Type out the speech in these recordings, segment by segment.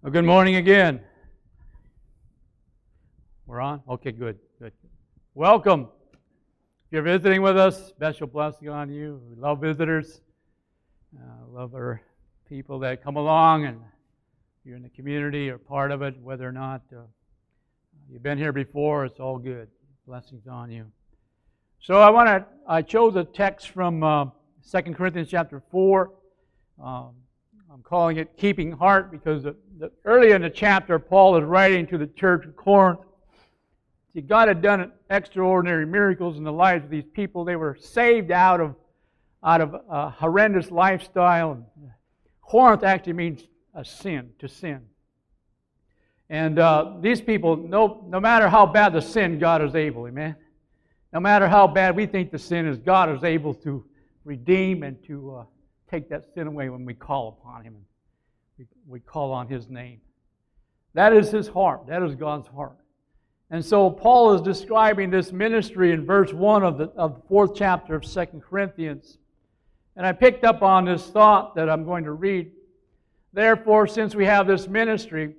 Well, good morning again. We're on? Okay, good. Welcome. If you're visiting with us, special blessing on you. We love visitors. Love our people that come along and you're in the community or part of it, whether or not you've been here before, it's all good. Blessings on you. So I chose a text from 2 Corinthians chapter 4. I'm calling it Keeping Heart because early in the chapter, Paul is writing to the church of Corinth. See, God had done extraordinary miracles in the lives of these people. They were saved out of a horrendous lifestyle. Corinth actually means to sin. And these people, no matter how bad the sin, God is able, amen? No matter how bad we think the sin is, God is able to redeem and to take that sin away when we call upon Him. We call on His name. That is His heart. That is God's heart. And so Paul is describing this ministry in verse 1 of the 4th chapter of 2 Corinthians. And I picked up on this thought that I'm going to read. Therefore, since we have this ministry,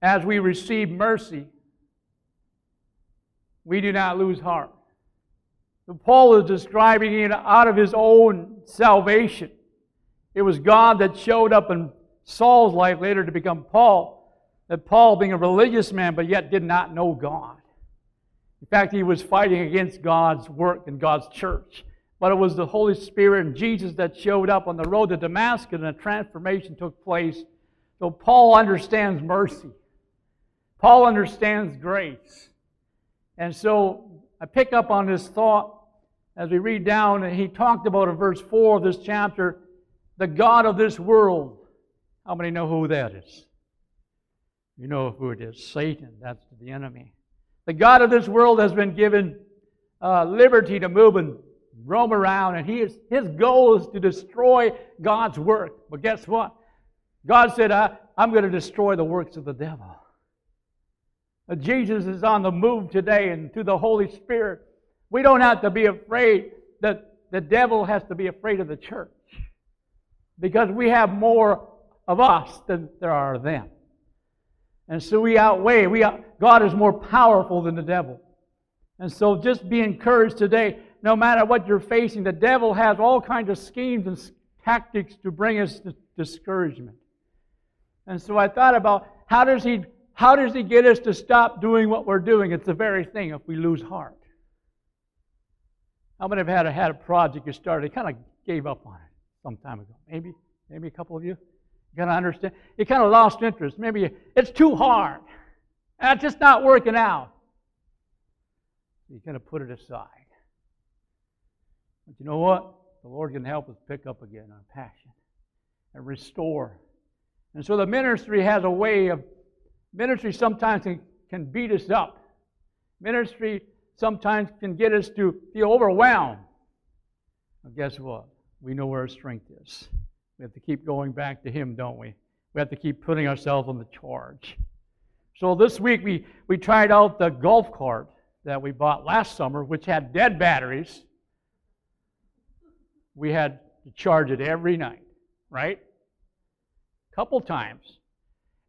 as we receive mercy, we do not lose heart. So Paul is describing it out of his own salvation. It was God that showed up in Saul's life later to become Paul. That Paul, being a religious man, but yet did not know God. In fact, he was fighting against God's work and God's church. But it was the Holy Spirit and Jesus that showed up on the road to Damascus and a transformation took place. So Paul understands mercy. Paul understands grace. And so I pick up on this thought as we read down, and he talked about in verse 4 of this chapter, the God of this world. How many know who that is? You know who it is. Satan. That's the enemy. The God of this world has been given liberty to move and roam around, and his goal is to destroy God's work. But guess what? God said, I'm going to destroy the works of the devil. Jesus is on the move today, and through the Holy Spirit, we don't have to be afraid that the devil has to be afraid of the church. Because we have more of us than there are of them. And so we outweigh. God is more powerful than the devil. And so just be encouraged today. No matter what you're facing, the devil has all kinds of schemes and tactics to bring us to discouragement. And so I thought about how does he get us to stop doing what we're doing? It's the very thing if we lose heart. How many have had a project you started, you kind of gave up on it some time ago? Maybe a couple of you. You kind of understand. You kind of lost interest. Maybe it's too hard. And it's just not working out. You kind of put it aside. But you know what? The Lord can help us pick up again our passion and restore. And so the ministry has a way of, ministry sometimes can beat us up. Ministry sometimes can get us to feel overwhelmed. Well, guess what? We know where our strength is. We have to keep going back to Him, don't we? We have to keep putting ourselves on the charge. So this week we tried out the golf cart that we bought last summer, which had dead batteries. We had to charge it every night, right? A couple times.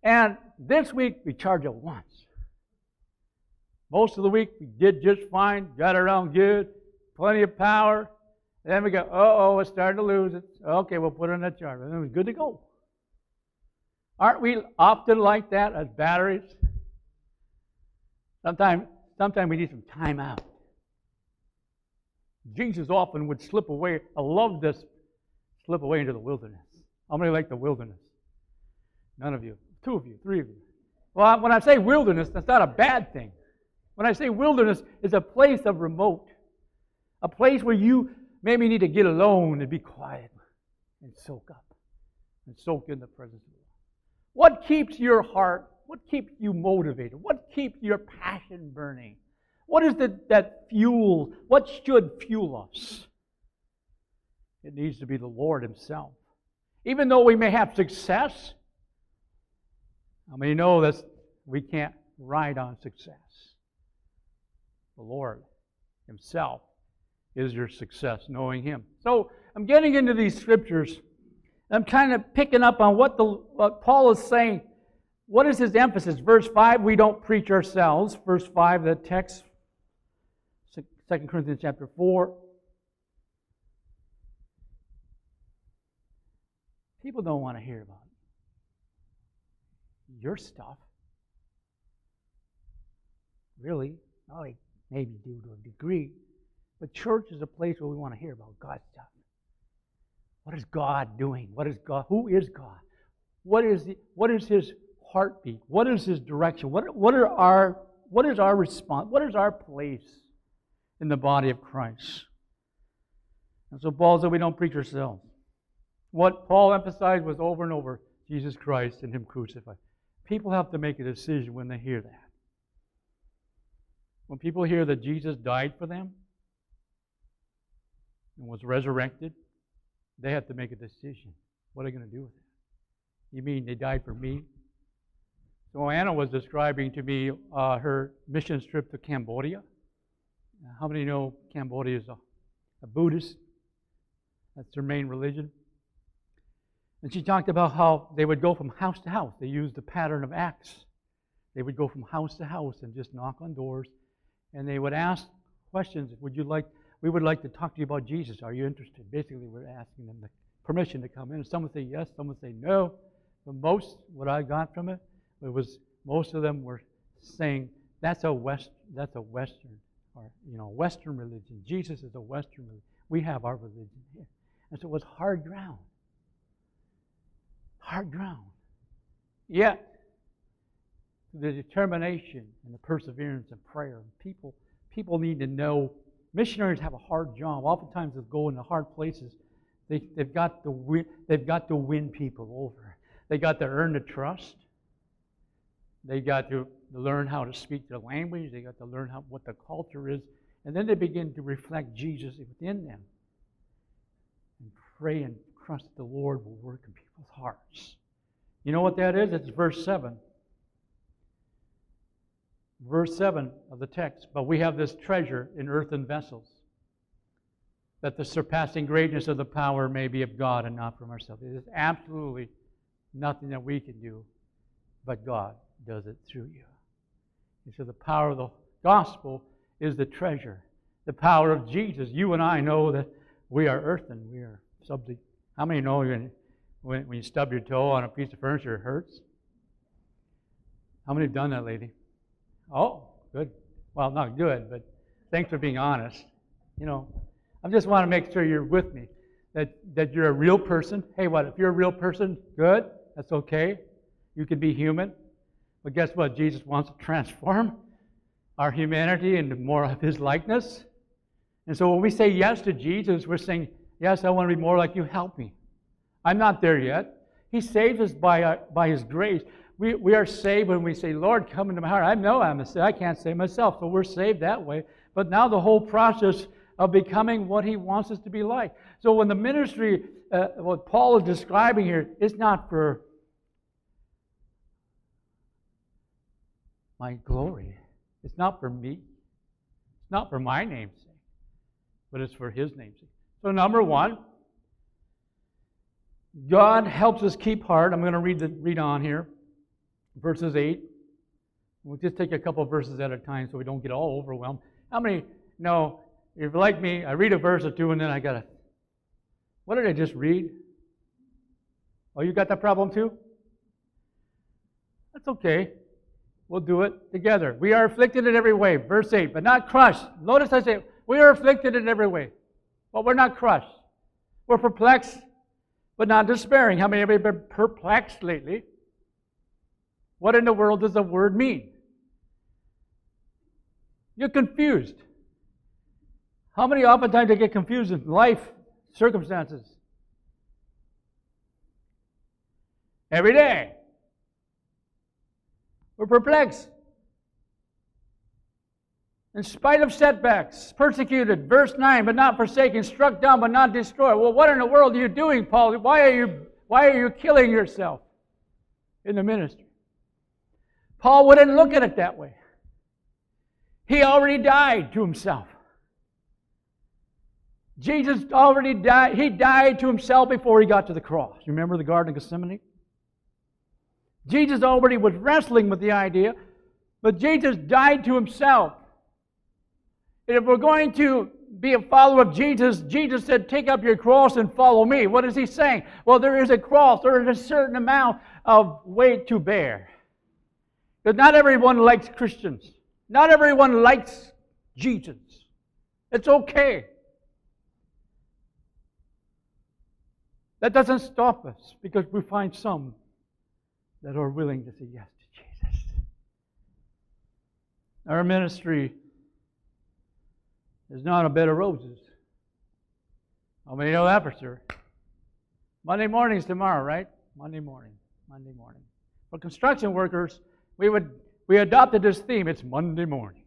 And this week we charge it once. Most of the week we did just fine, got around good, plenty of power. Then we go, it's starting to lose it. Okay, we'll put it in the charger. And it was good to go. Aren't we often like that as batteries? Sometimes we need some time out. Jesus often would slip away. I love this, slip away into the wilderness. How many like the wilderness? None of you. 2 of you, 3 of you. Well, when I say wilderness, that's not a bad thing. When I say wilderness, it's a place of remote. A place where you maybe need to get alone and be quiet and soak up and soak in the presence of God. What keeps your heart? What keeps you motivated? What keeps your passion burning? What is that fuel? What should fuel us? It needs to be the Lord Himself. Even though we may have success, how many know that we can't ride on success? The Lord Himself is your success, knowing Him. So I'm getting into these scriptures, I'm kind of picking up on what Paul is saying. What is his emphasis? Verse 5, we don't preach ourselves. Verse 5, the text, 2 Corinthians chapter 4. People don't want to hear about your stuff. Really? Oh, they maybe do to a degree. But church is a place where we want to hear about God's stuff. What is God doing? What is God? Who is God? What is His heartbeat? What is His direction? What is our response? What is our place in the body of Christ? And so Paul said we don't preach ourselves. What Paul emphasized was over and over Jesus Christ and Him crucified. People have to make a decision when they hear that. When people hear that Jesus died for them and was resurrected, they have to make a decision. What are they going to do with it? You mean they died for me? So Anna was describing to me her mission trip to Cambodia. How many know Cambodia is a Buddhist? That's their main religion. And she talked about how they would go from house to house. They used the pattern of Acts. They would go from house to house and just knock on doors. And they would ask questions. We would like to talk to you about Jesus. Are you interested? Basically, we're asking them the permission to come in. Some would say yes, some would say no. But what I got from it was most of them were saying that's a Western Western religion. Jesus is a Western religion. We have our religion here. And so it was hard ground. Hard ground. Yet, the determination and the perseverance and prayer. People need to know. Missionaries have a hard job. Oftentimes they go into hard places. They've got to win people over. They got to earn the trust. They got to learn how to speak their language. They got to learn what the culture is. And then they begin to reflect Jesus within them. And pray and trust the Lord will work in people's hearts. You know what that is? It's verse 7. Verse 7 of the text. But we have this treasure in earthen vessels, that the surpassing greatness of the power may be of God and not from ourselves. It is absolutely nothing that we can do, but God does it through you. And so the power of the gospel is the treasure. The power of Jesus. You and I know that we are earthen. We are subject. How many know when you stub your toe on a piece of furniture, it hurts? How many have done that lately? Oh, good. Well, not good, but thanks for being honest. I just want to make sure you're with me, that you're a real person. Hey, if you're a real person, good. That's okay. You can be human. But guess what? Jesus wants to transform our humanity into more of His likeness. And so when we say yes to Jesus, we're saying, yes, I want to be more like you. Help me. I'm not there yet. He saves us by His grace. We are saved when we say, Lord, come into my heart. I know I'm a sinner. I can't save myself, so we're saved that way. But now the whole process of becoming what He wants us to be like. So when the ministry, what Paul is describing here, is not for my glory. It's not for me. It's not for my name's sake, but it's for His name's sake. So number one, God helps us keep heart. I'm going to read on here. Verses 8. We'll just take a couple of verses at a time so we don't get all overwhelmed. How many know, if you're like me, I read a verse or two and then I got to, what did I just read? Oh, you got that problem too? That's okay. We'll do it together. We are afflicted in every way. Verse 8, but not crushed. Notice I say, we are afflicted in every way. But we're not crushed. We're perplexed, but not despairing. How many of you have been perplexed lately? What in the world does the word mean? You're confused. How many oftentimes get confused in life circumstances? Every day. We're perplexed. In spite of setbacks, persecuted, verse 9, but not forsaken, struck down, but not destroyed. Well, what in the world are you doing, Paul? Why are you killing yourself in the ministry? Paul wouldn't look at it that way. He already died to himself. Jesus already died. He died to himself before he got to the cross. You remember the Garden of Gethsemane? Jesus already was wrestling with the idea, but Jesus died to himself. And if we're going to be a follower of Jesus, Jesus said, take up your cross and follow me. What is he saying? Well, there is a cross. There is a certain amount of weight to bear. Because not everyone likes Christians. Not everyone likes Jesus. It's okay. That doesn't stop us, because we find some that are willing to say yes to Jesus. Our ministry is not a bed of roses. How many know that for sure? Monday morning is tomorrow, right? Monday morning. For construction workers, we adopted this theme. It's Monday morning.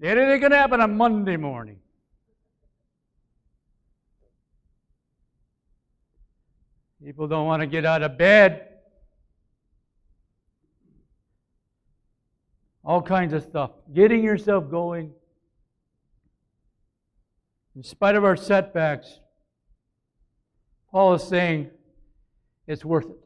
Anything can happen on Monday morning. People don't want to get out of bed. All kinds of stuff. Getting yourself going. In spite of our setbacks, Paul is saying it's worth it.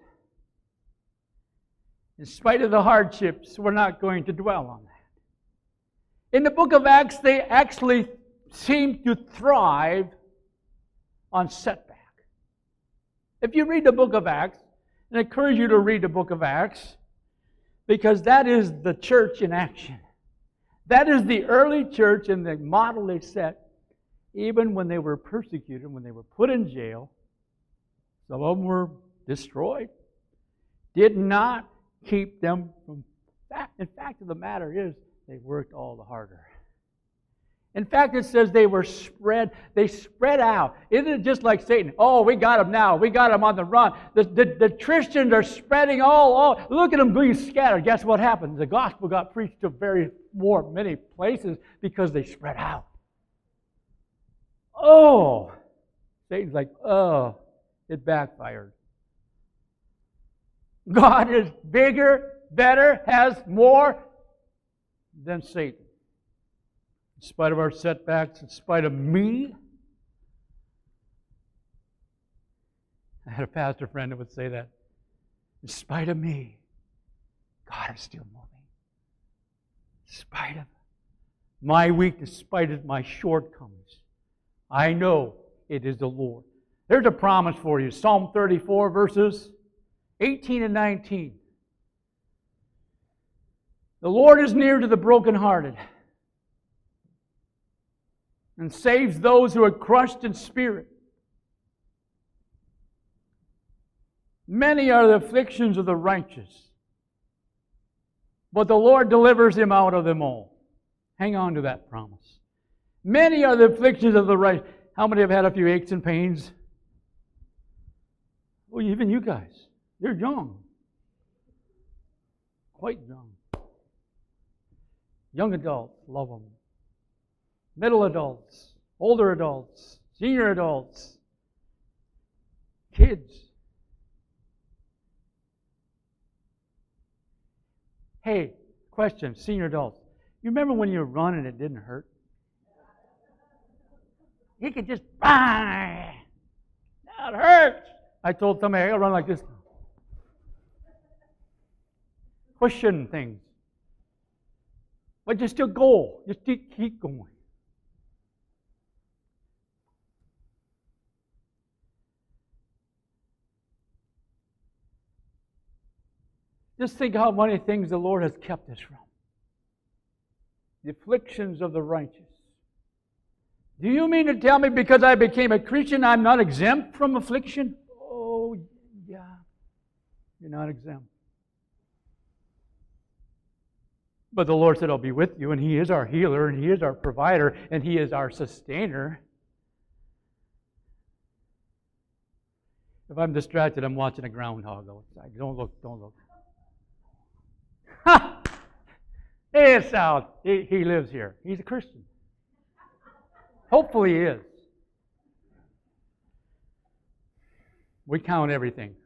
In spite of the hardships, we're not going to dwell on that. In the book of Acts, they actually seem to thrive on setbacks. If you read the book of Acts, I encourage you to read the book of Acts, because that is the church in action. That is the early church and the model they set, even when they were persecuted, when they were put in jail. Some of them were destroyed. Did not keep them from... In fact, the matter is, they worked all the harder. In fact, it says they spread out. Isn't it just like Satan? Oh, we got him now. We got him on the run. The Christians are spreading all. Look at them being scattered. Guess what happened? The gospel got preached to many places because they spread out. Oh, Satan's like, oh, it backfired. God is bigger, better, has more than Satan. In spite of our setbacks, in spite of me. I had a pastor friend that would say that. In spite of me, God is still moving. In spite of my weakness, in spite of my shortcomings, I know it is the Lord. There's a promise for you. Psalm 34, verses 18 and 19. The Lord is near to the brokenhearted and saves those who are crushed in spirit. Many are the afflictions of the righteous, but the Lord delivers him out of them all. Hang on to that promise. Many are the afflictions of the righteous. How many have had a few aches and pains? Well, even you guys. You're young. Quite young. Young adults, love them. Middle adults, older adults, senior adults, kids. Hey, question, senior adults. You remember when you were running and it didn't hurt? You could just, now it hurts. I told somebody, I gotta run like this. Pushing things. But you still go. You still keep going. Just think how many things the Lord has kept us from. The afflictions of the righteous. Do you mean to tell me because I became a Christian I'm not exempt from affliction? Oh, yeah. You're not exempt. But the Lord said, I'll be with you, and He is our healer, and He is our provider, and He is our sustainer. If I'm distracted, I'm watching a groundhog outside. Don't look. Ha! Hey, Sal. He lives here. He's a Christian. Hopefully he is. We count everything.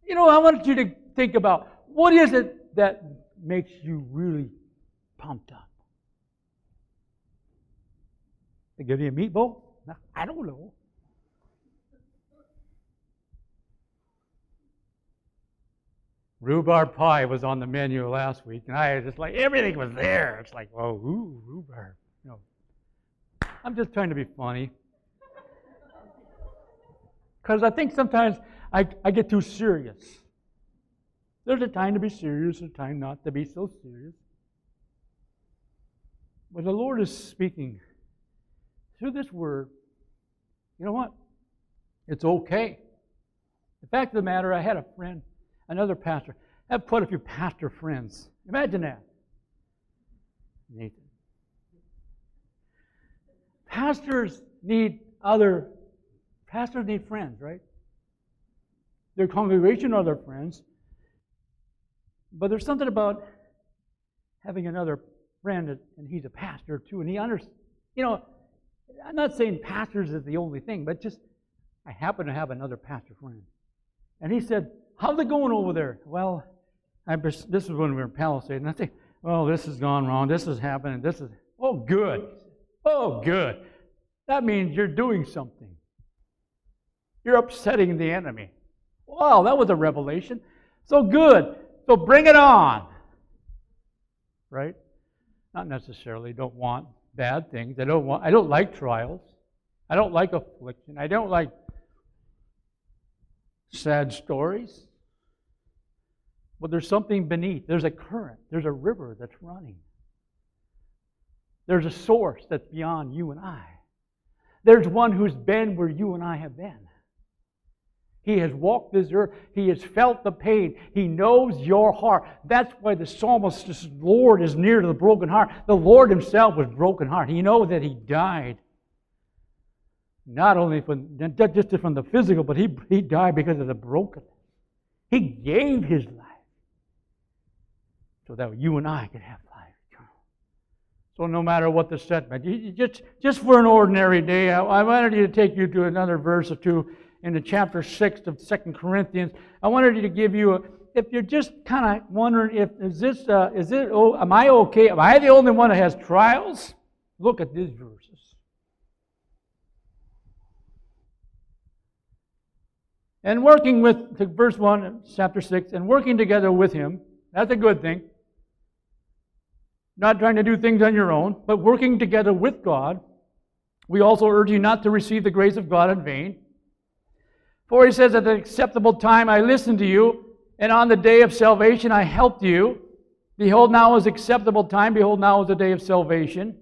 You know, I want you to think about what is it that makes you really pumped up? They give you a meatball? I don't know. Rhubarb pie was on the menu last week, and I was just like, everything was there. It's like, oh, ooh, rhubarb. You know, I'm just trying to be funny. Because I think sometimes I get too serious. There's a time to be serious, a time not to be so serious. But the Lord is speaking through this word. You know what? It's okay. The fact of the matter, I had a friend, another pastor. I have quite a few pastor friends. Imagine that. Nathan. Pastors need friends, right? Their congregation are their friends. But there's something about having another friend, and he's a pastor too, and he understands. You know, I'm not saying pastors is the only thing, but just I happen to have another pastor friend. And he said, how's it going over there? Well, this is when we were in Palisade, and I think, well, this has gone wrong, this has happened, and this is, oh, good. Oh, good. That means you're doing something. You're upsetting the enemy. Wow, that was a revelation. So good. So bring it on. Right? Not necessarily don't want bad things. I don't like trials. I don't like affliction. I don't like sad stories. But there's something beneath. There's a current. There's a river that's running. There's a source that's beyond you and I. There's one who's been where you and I have been. He has walked this earth. He has felt the pain. He knows your heart. That's why the psalmist says, Lord is near to the broken heart. The Lord himself was broken heart. He knows that he died. Not only just from the physical, but he died because of the brokenness. He gave his life so that you and I could have life eternal. So no matter what the setback, just for an ordinary day, I wanted you to take you to another verse or two in the chapter 6 of 2 Corinthians. I wanted you to give you if you're just kind of wondering am I okay? Am I the only one that has trials? Look at these verses. And working with, verse 1, chapter 6, and working together with him, that's a good thing. Not trying to do things on your own, but working together with God. We also urge you not to receive the grace of God in vain. For he says, at the acceptable time I listened to you, and on the day of salvation I helped you. Behold, now is acceptable time. Behold, now is the day of salvation.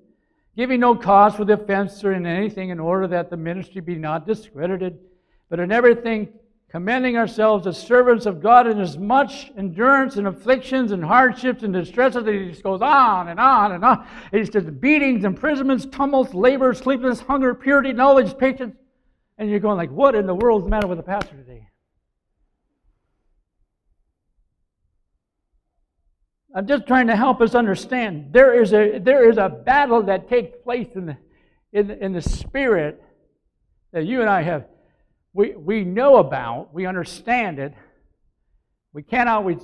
Giving no cause for the offense or in anything, in order that the ministry be not discredited, but in everything commending ourselves as servants of God in as much endurance and afflictions and hardships and distresses. That he just goes on and on and on. He says beatings, imprisonments, tumults, labor, sleeplessness, hunger, purity, knowledge, patience. And you're going like, what in the world is the matter with the pastor today? I'm just trying to help us understand. There is a battle that takes place in the spirit that you and I have. We know about, we understand it. We can't always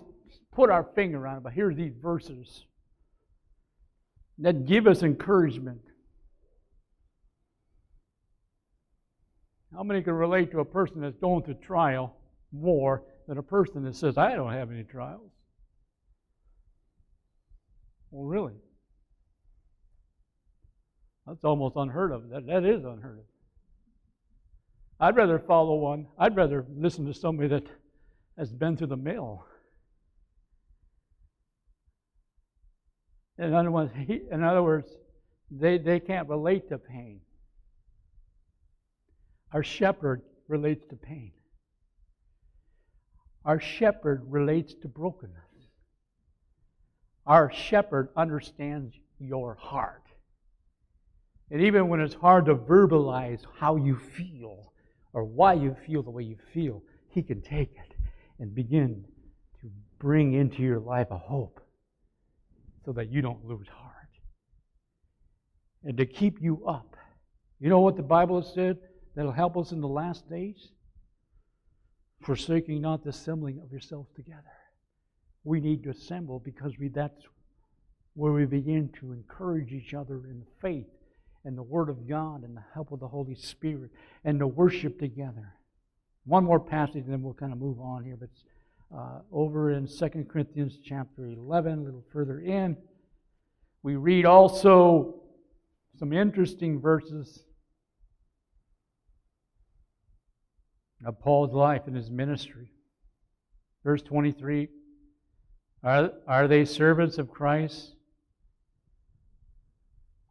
put our finger on it, but here's these verses that give us encouragement. How many can relate to a person that's going through trial more than a person that says, I don't have any trials? Well, really? That's almost unheard of. That is unheard of. I'd rather follow one. I'd rather listen to somebody that has been through the mill. In other words, they can't relate to pain. Our shepherd relates to pain. Our shepherd relates to brokenness. Our shepherd understands your heart. And even when it's hard to verbalize how you feel or why you feel the way you feel, he can take it and begin to bring into your life a hope so that you don't lose heart. And to keep you up. You know what the Bible has said that'll help us in the last days? Forsaking not the assembling of yourselves together. we need to assemble because that's where we begin to encourage each other in the faith and the Word of God and the help of the Holy Spirit and to worship together. One more passage and then we'll kind of move on here. But over in 2 Corinthians chapter 11, a little further in, we read also some interesting verses of Paul's life and his ministry. Verse 23, are they servants of Christ?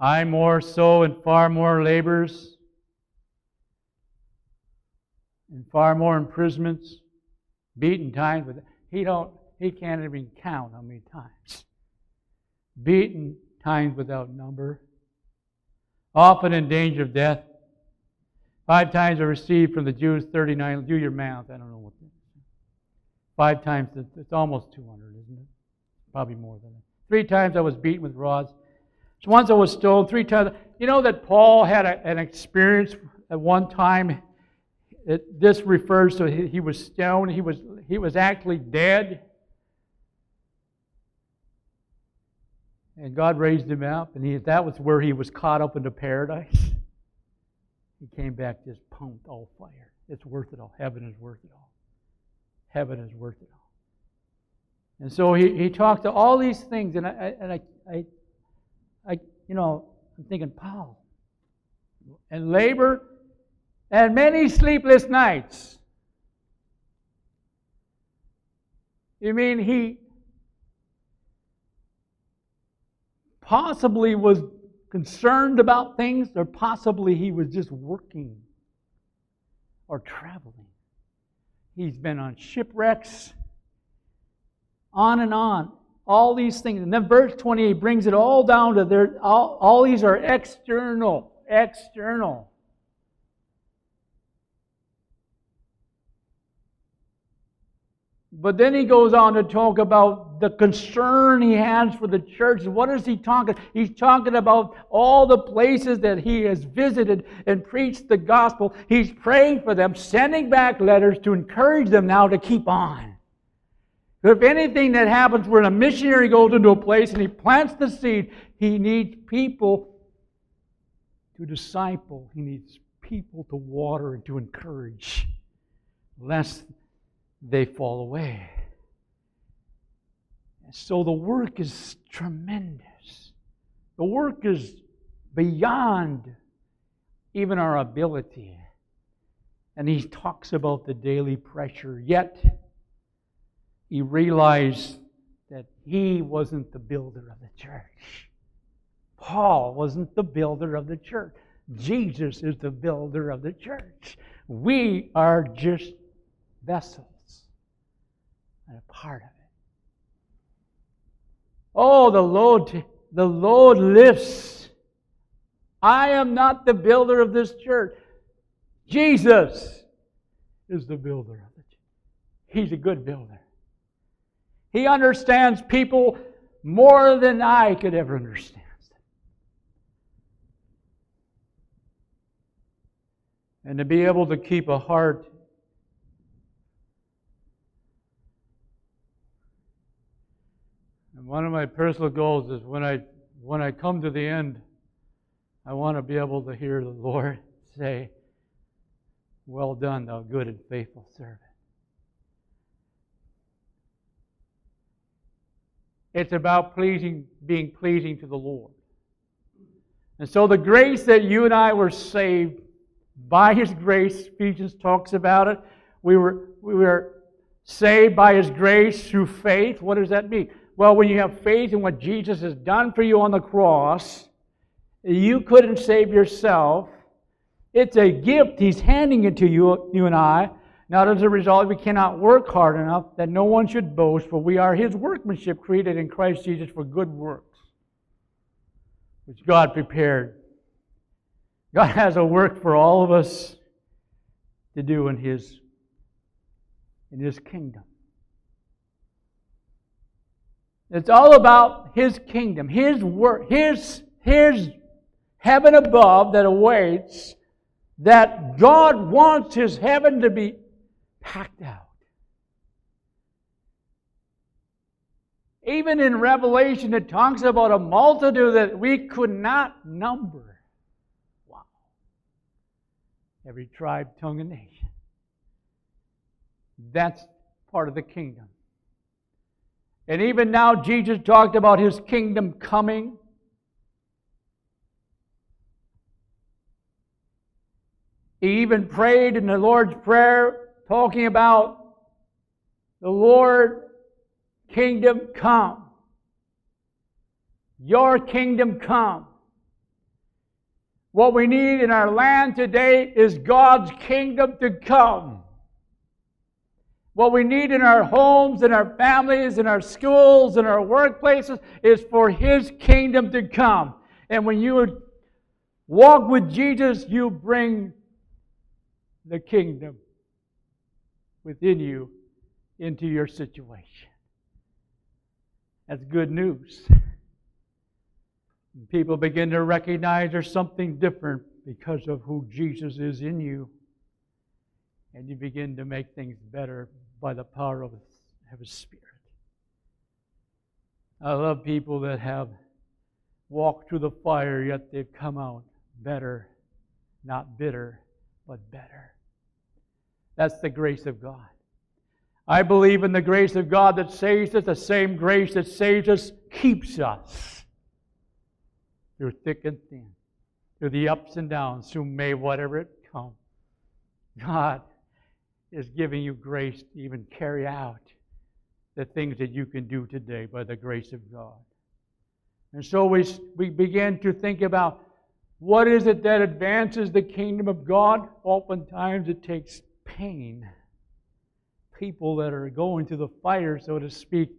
I more so and far more labors and far more imprisonments, beaten times with he can't even count how many times. Beaten times without number, often in danger of death. 5 times I received from the Jews 39. Do your math. I don't know what that is. 5 times, it's almost 200, isn't it? Probably more than that. 3 times I was beaten with rods. Once I was stoned. 3 times. You know that Paul had an experience at one time. This refers to he was stoned. He was actually dead. And God raised him up, and that was where he was caught up into paradise. He came back just pumped, all fire. It's worth it all. Heaven is worth it all. Heaven is worth it all. And so he talked to all these things, and I I'm thinking, Paul, and labor, and many sleepless nights. You mean he possibly was concerned about things, or possibly he was just working or traveling. He's been on shipwrecks, on and on. All these things. And then verse 28 brings it all down to there. All these are external. External. But then he goes on to talk about the concern he has for the church. What is he talking? He's talking about all the places that he has visited and preached the gospel. He's praying for them, sending back letters to encourage them now to keep on. If anything that happens when a missionary goes into a place and he plants the seed, he needs people to disciple. He needs people to water and to encourage, lest they fall away. So the work is tremendous. The work is beyond even our ability. And he talks about the daily pressure. Yet, he realized that he wasn't the builder of the church. Paul wasn't the builder of the church. Jesus is the builder of the church. We are just vessels and a part of it. Oh, the load lifts. I am not the builder of this church. Jesus is the builder of the church. He's a good builder. He understands people more than I could ever understand. And to be able to keep a heart and one of my personal goals is when I come to the end, I want to be able to hear the Lord say, "Well done, thou good and faithful servant." It's about being pleasing to the Lord. And so the grace that you and I were saved by His grace, Ephesians talks about it. We were saved by His grace through faith. What does that mean? Well, when you have faith in what Jesus has done for you on the cross, you couldn't save yourself. It's a gift. He's handing it to you and I. Now, as a result, we cannot work hard enough that no one should boast, for we are His workmanship created in Christ Jesus for good works, which God prepared. God has a work for all of us to do in His kingdom. It's all about His kingdom, His work, His heaven above that awaits, that God wants His heaven to be packed out. Even in Revelation, it talks about a multitude that we could not number. Wow. Every tribe, tongue, and nation. That's part of the kingdom. And even now, Jesus talked about His kingdom coming. He even prayed in the Lord's Prayer, talking about the Lord, kingdom come. Your kingdom come. What we need in our land today is God's kingdom to come. What we need in our homes, in our families, in our schools, in our workplaces is for His kingdom to come. And when you walk with Jesus, you bring the kingdom within you into your situation. That's good news. People begin to recognize there's something different because of who Jesus is in you. And you begin to make things better by the power of His Spirit. I love people that have walked through the fire, yet they've come out better, not bitter, but better. That's the grace of God. I believe in the grace of God that saves us. The same grace that saves us keeps us through thick and thin, through the ups and downs, through may whatever it comes. God is giving you grace to even carry out the things that you can do today by the grace of God. And so we begin to think about what is it that advances the kingdom of God. Oftentimes it takes pain. People that are going through the fire, so to speak,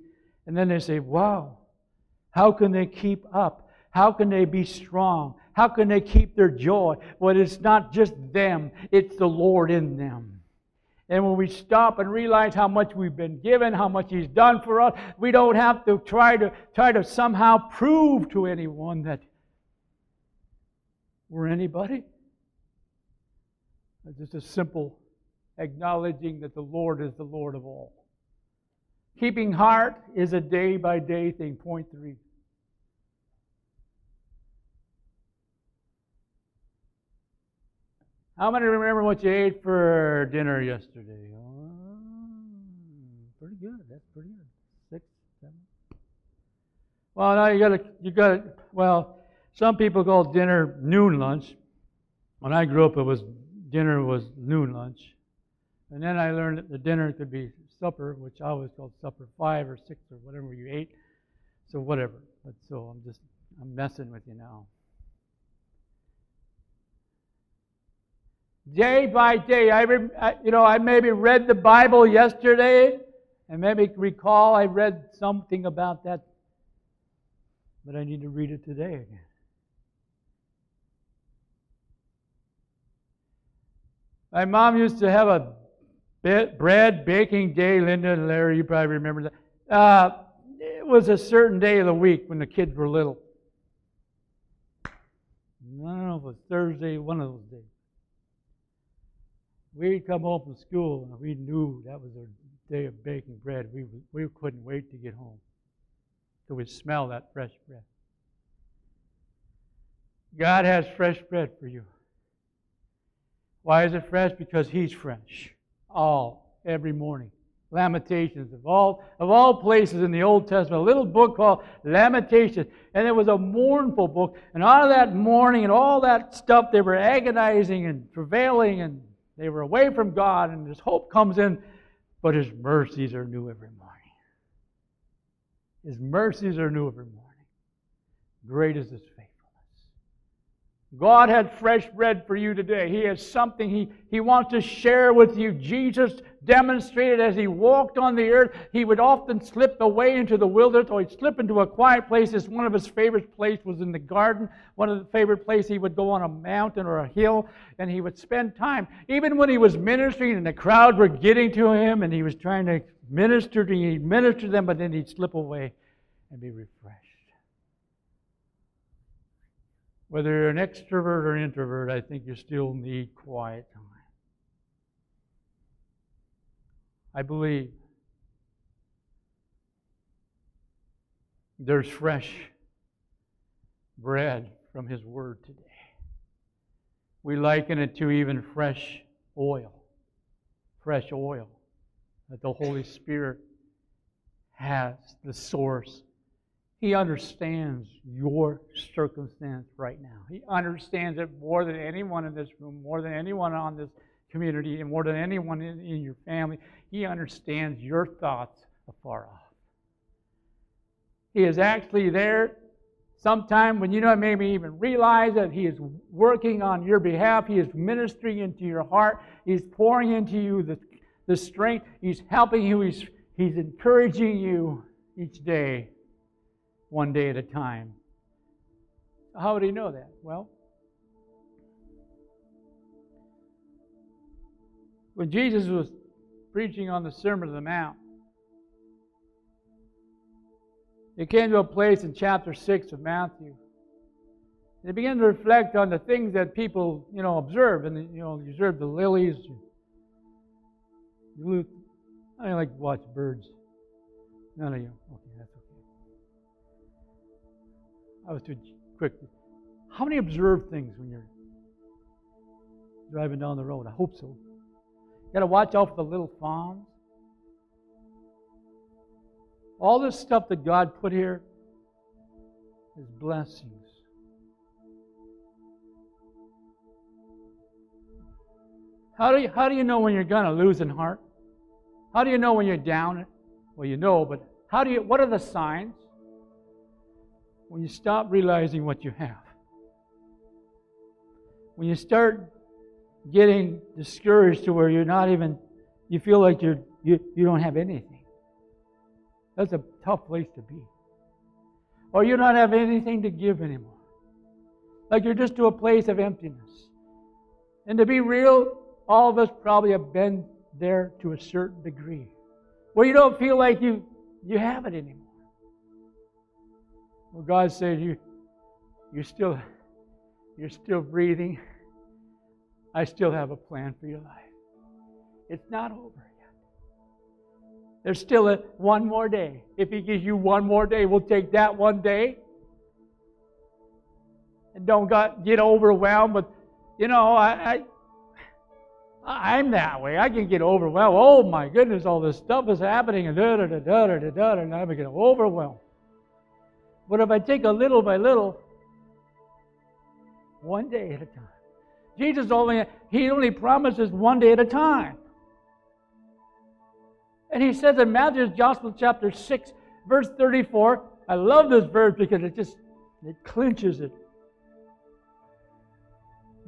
and then they say, wow, how can they keep up? How can they be strong? How can they keep their joy? Well, it's not just them, it's the Lord in them. And when we stop and realize how much we've been given, how much He's done for us, we don't have to try to somehow prove to anyone that we're anybody. It's just a simple acknowledging that the Lord is the Lord of all. Keeping heart is a day-by-day thing. Point 3. How many remember what you ate for dinner yesterday? Oh, pretty good. That's pretty good. 6, 7. Well, now you got to. Well, some people call dinner noon lunch. When I grew up, dinner was noon lunch, and then I learned that the dinner could be supper, which I always called supper 5 or 6 or whatever you ate. So whatever. But so I'm messing with you now. Day by day, I maybe read the Bible yesterday, and maybe recall I read something about that, but I need to read it today again. My mom used to have a bread baking day. Linda and Larry, you probably remember that. It was a certain day of the week when the kids were little. I don't know if it was Thursday, one of those days. We'd come home from school and we knew that was our day of baking bread. We couldn't wait to get home till we smell that fresh bread. God has fresh bread for you. Why is it fresh? Because He's fresh. Every morning. Lamentations, of all places in the Old Testament, a little book called Lamentations. And it was a mournful book. And out of that mourning and all that stuff, they were agonizing and travailing, and they were away from God, and His hope comes in, but His mercies are new every morning. His mercies are new every morning. Great is His faithfulness. God had fresh bread for you today. He has something He wants to share with you. Jesus demonstrated as He walked on the earth, He would often slip away into the wilderness, or He'd slip into a quiet place. One of His favorite places was in the garden. One of the favorite places, He would go on a mountain or a hill, and He would spend time. Even when He was ministering and the crowd were getting to Him and He was trying to minister to them, but then He'd slip away and be refreshed. Whether you're an extrovert or an introvert, I think you still need quiet time. I believe There's fresh bread from His Word today. We liken it to even fresh oil that the Holy Spirit has, the source. He understands your circumstance right now. He understands it more than anyone in this room, more than anyone on this community, and more than anyone in your family. He understands your thoughts afar off. He is actually there sometime when you don't maybe even realize that He is working on your behalf. He is ministering into your heart. He's pouring into you the strength. He's helping you. He's encouraging you each day, one day at a time. How would He know that? Well, when Jesus was preaching on the Sermon on the Mount, He came to a place in chapter 6 of Matthew. They began to reflect on the things that people, observe. And, you observe the lilies. I like to watch birds. None of you. Okay, that's okay. I was too quick. How many observe things when you're driving down the road? I hope so. You got to watch out for the little fawns. All this stuff that God put here is blessings. How do you know when you're going to lose in heart? How do you know when you're down? Well, you know, but what are the signs? When you stop realizing what you have. When you start getting discouraged to where you feel like you don't have anything. That's a tough place to be. Or you don't have anything to give anymore. Like you're just to a place of emptiness. And to be real, all of us probably have been there to a certain degree. Where you don't feel like you have it anymore. Well, God says you're still breathing. I still have a plan for your life. It's not over yet. There's still one more day. If He gives you one more day, we'll take that one day. And don't get overwhelmed. But, I'm that way. I can get overwhelmed. Oh, my goodness, all this stuff is happening. And and I'm getting overwhelmed. But if I take a little by little, one day at a time. Jesus only promises one day at a time. And He says in Matthew's Gospel chapter 6, verse 34, I love this verse because it clinches it.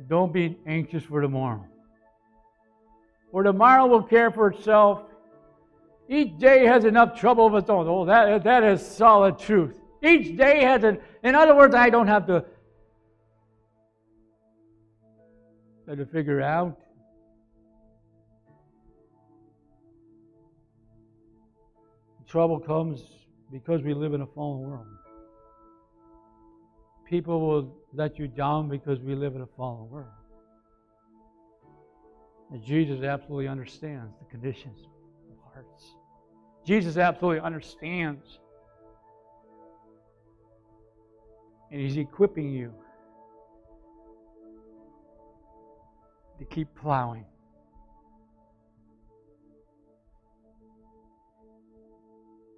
Don't be anxious for tomorrow. For tomorrow will care for itself. Each day has enough trouble of its own. Oh, that is solid truth. Each day has in other words, I don't have to figure out. Trouble comes because we live in a fallen world. People will let you down because we live in a fallen world. And Jesus absolutely understands the conditions of hearts. Jesus absolutely understands. And He's equipping you to keep plowing.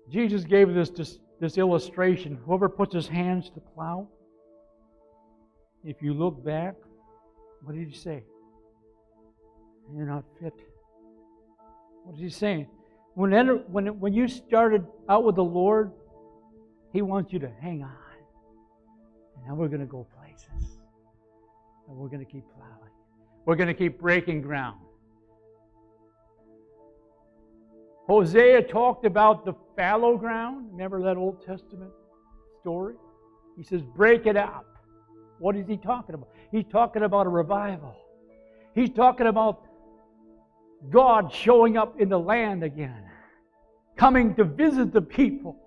Jesus gave this illustration. Whoever puts his hands to plow, if you look back, what did He say? You're not fit. What is He saying? When you started out with the Lord, He wants you to hang on. And now we're going to go places. And we're going to keep plowing. We're going to keep breaking ground. Hosea talked about the fallow ground. Remember that Old Testament story? He says, break it up. What is He talking about? He's talking about a revival. He's talking about God showing up in the land again, coming to visit the people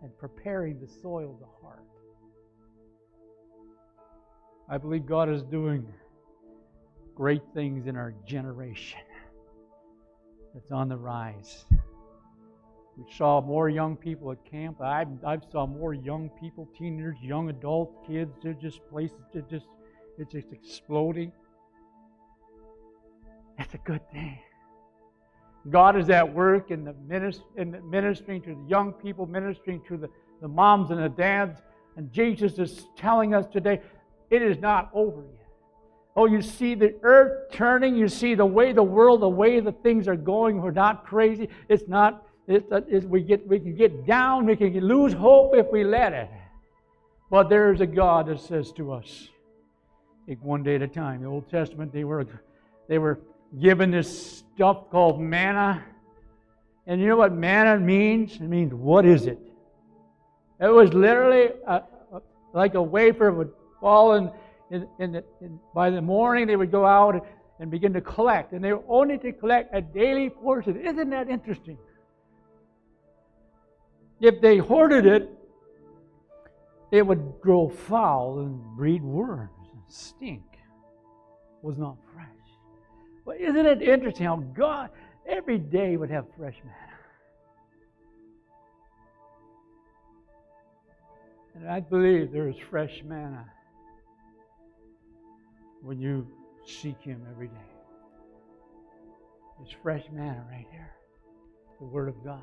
and preparing the soil of the heart. I believe God is doing great things in our generation. It's on the rise. We saw more young people at camp. I've saw more young people, teenagers, young adults, kids. They're just places. It's just exploding. That's a good thing. God is at work in the ministering to the young people, ministering to the moms and the dads. And Jesus is telling us today, it is not over yet. Oh, you see the earth turning. You see the way the world, the way the things are going. We're not crazy. It's not. We can get down. We can lose hope if we let it. But there is a God that says to us, take one day at a time. The Old Testament, they were given this stuff called manna. And you know what manna means? It means, what is it? It was literally like a wafer would fall by the morning they would go out and begin to collect. And they were only to collect a daily portion. Isn't that interesting? If they hoarded it, it would grow foul and breed worms and stink. It was not fresh. But isn't it interesting how God every day would have fresh manna? And I believe there is fresh manna when you seek Him every day. There's fresh manna right here. The Word of God.